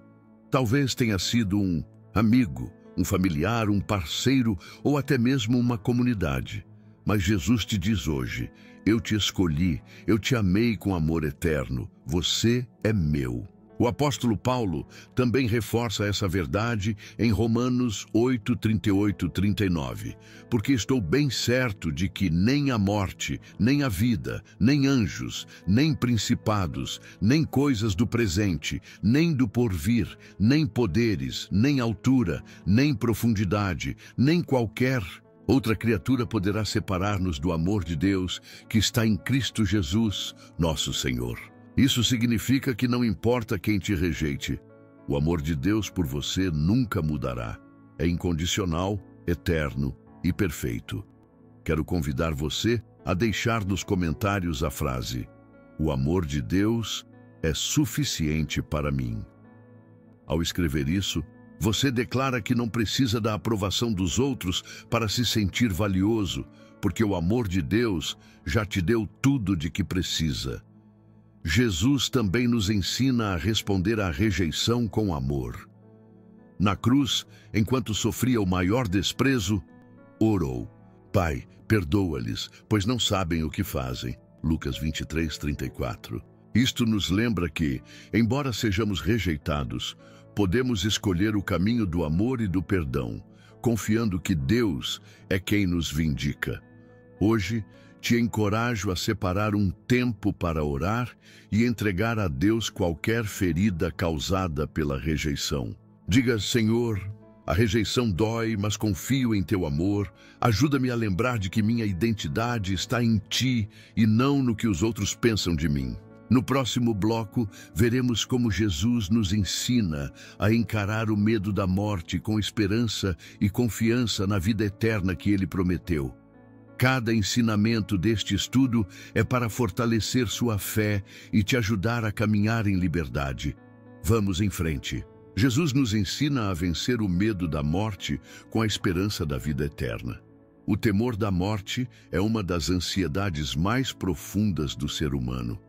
S1: Talvez tenha sido um amigo, um familiar, um parceiro ou até mesmo uma comunidade. Mas Jesus te diz hoje: eu te escolhi, eu te amei com amor eterno, você é meu. O apóstolo Paulo também reforça essa verdade em Romanos 8, 38, 39. Porque estou bem certo de que nem a morte, nem a vida, nem anjos, nem principados, nem coisas do presente, nem do porvir, nem poderes, nem altura, nem profundidade, nem qualquer outra criatura poderá separar-nos do amor de Deus que está em Cristo Jesus, nosso Senhor. Isso significa que não importa quem te rejeite, o amor de Deus por você nunca mudará. É incondicional, eterno e perfeito. Quero convidar você a deixar nos comentários a frase: o amor de Deus é suficiente para mim. Ao escrever isso, você declara que não precisa da aprovação dos outros para se sentir valioso, porque o amor de Deus já te deu tudo de que precisa. Jesus também nos ensina a responder à rejeição com amor. Na cruz, enquanto sofria o maior desprezo, orou: Pai, perdoa-lhes, pois não sabem o que fazem. Lucas 23, 34. Isto nos lembra que, embora sejamos rejeitados, podemos escolher o caminho do amor e do perdão, confiando que Deus é quem nos vindica. Hoje, te encorajo a separar um tempo para orar e entregar a Deus qualquer ferida causada pela rejeição. Diga: Senhor, a rejeição dói, mas confio em teu amor. Ajuda-me a lembrar de que minha identidade está em ti e não no que os outros pensam de mim. No próximo bloco, veremos como Jesus nos ensina a encarar o medo da morte com esperança e confiança na vida eterna que ele prometeu. Cada ensinamento deste estudo é para fortalecer sua fé e te ajudar a caminhar em liberdade. Vamos em frente. Jesus nos ensina a vencer o medo da morte com a esperança da vida eterna. O temor da morte é uma das ansiedades mais profundas do ser humano.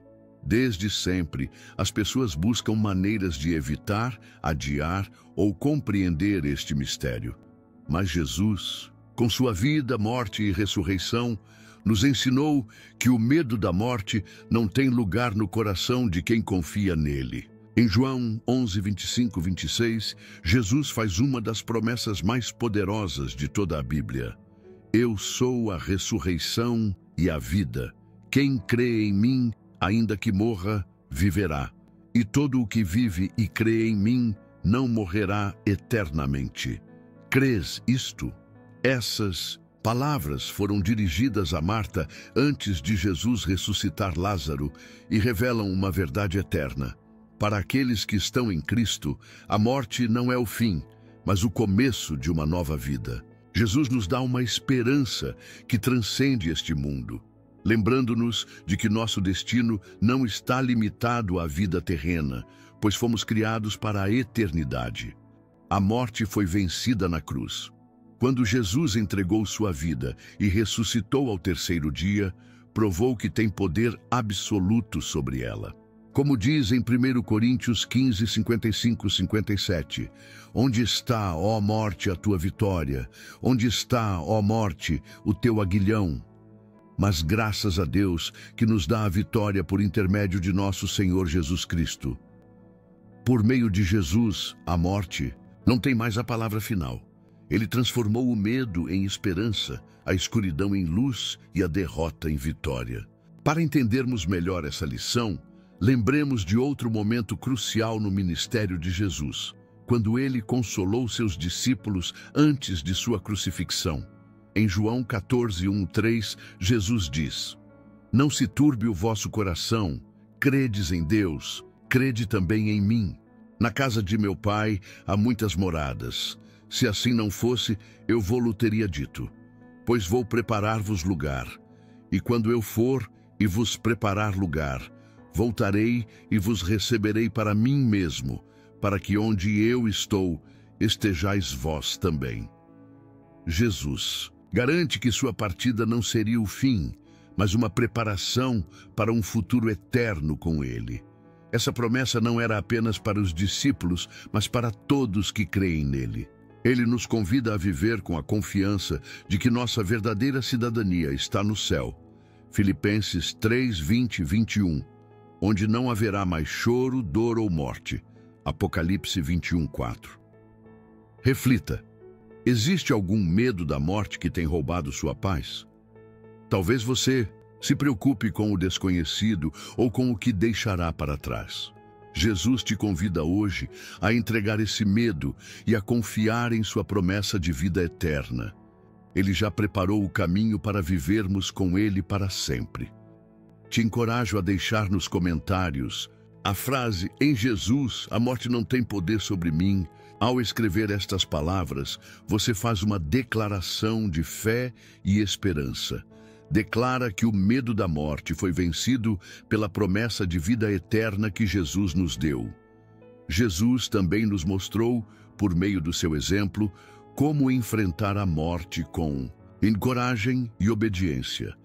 S1: Desde sempre, as pessoas buscam maneiras de evitar, adiar ou compreender este mistério. Mas Jesus, com sua vida, morte e ressurreição, nos ensinou que o medo da morte não tem lugar no coração de quem confia nele. Em João 11, 25, 26, Jesus faz uma das promessas mais poderosas de toda a Bíblia. Eu sou a ressurreição e a vida. Quem crê em mim, ainda que morra, viverá. E todo o que vive e crê em mim não morrerá eternamente. Crês isto? Essas palavras foram dirigidas a Marta antes de Jesus ressuscitar Lázaro e revelam uma verdade eterna. Para aqueles que estão em Cristo, a morte não é o fim, mas o começo de uma nova vida. Jesus nos dá uma esperança que transcende este mundo, lembrando-nos de que nosso destino não está limitado à vida terrena, pois fomos criados para a eternidade. A morte foi vencida na cruz. Quando Jesus entregou sua vida e ressuscitou ao terceiro dia, provou que tem poder absoluto sobre ela. Como diz em 1 Coríntios 15, 55, 57, onde está, ó morte, a tua vitória? Onde está, ó morte, o teu aguilhão? Mas graças a Deus que nos dá a vitória por intermédio de nosso Senhor Jesus Cristo. Por meio de Jesus, a morte não tem mais a palavra final. Ele transformou o medo em esperança, a escuridão em luz e a derrota em vitória. Para entendermos melhor essa lição, lembremos de outro momento crucial no ministério de Jesus, quando ele consolou seus discípulos antes de sua crucifixão. Em João 14, 1, 3, Jesus diz: Não se turbe o vosso coração, credes em Deus, crede também em mim. Na casa de meu Pai há muitas moradas. Se assim não fosse, eu vô-lo teria dito, pois vou preparar-vos lugar. E quando eu for e vos preparar lugar, voltarei e vos receberei para mim mesmo, para que onde eu estou, estejais vós também. Jesus garante que sua partida não seria o fim, mas uma preparação para um futuro eterno com ele. Essa promessa não era apenas para os discípulos, mas para todos que creem nele. Ele nos convida a viver com a confiança de que nossa verdadeira cidadania está no céu. Filipenses 3, 20 e 21, onde não haverá mais choro, dor ou morte. Apocalipse 21, 4. Reflita. Existe algum medo da morte que tem roubado sua paz? Talvez você se preocupe com o desconhecido ou com o que deixará para trás. Jesus te convida hoje a entregar esse medo e a confiar em sua promessa de vida eterna. Ele já preparou o caminho para vivermos com ele para sempre. Te encorajo a deixar nos comentários a frase "Em Jesus, a morte não tem poder sobre mim". Ao escrever estas palavras, você faz uma declaração de fé e esperança. Declara que o medo da morte foi vencido pela promessa de vida eterna que Jesus nos deu. Jesus também nos mostrou, por meio do seu exemplo, como enfrentar a morte com coragem e obediência.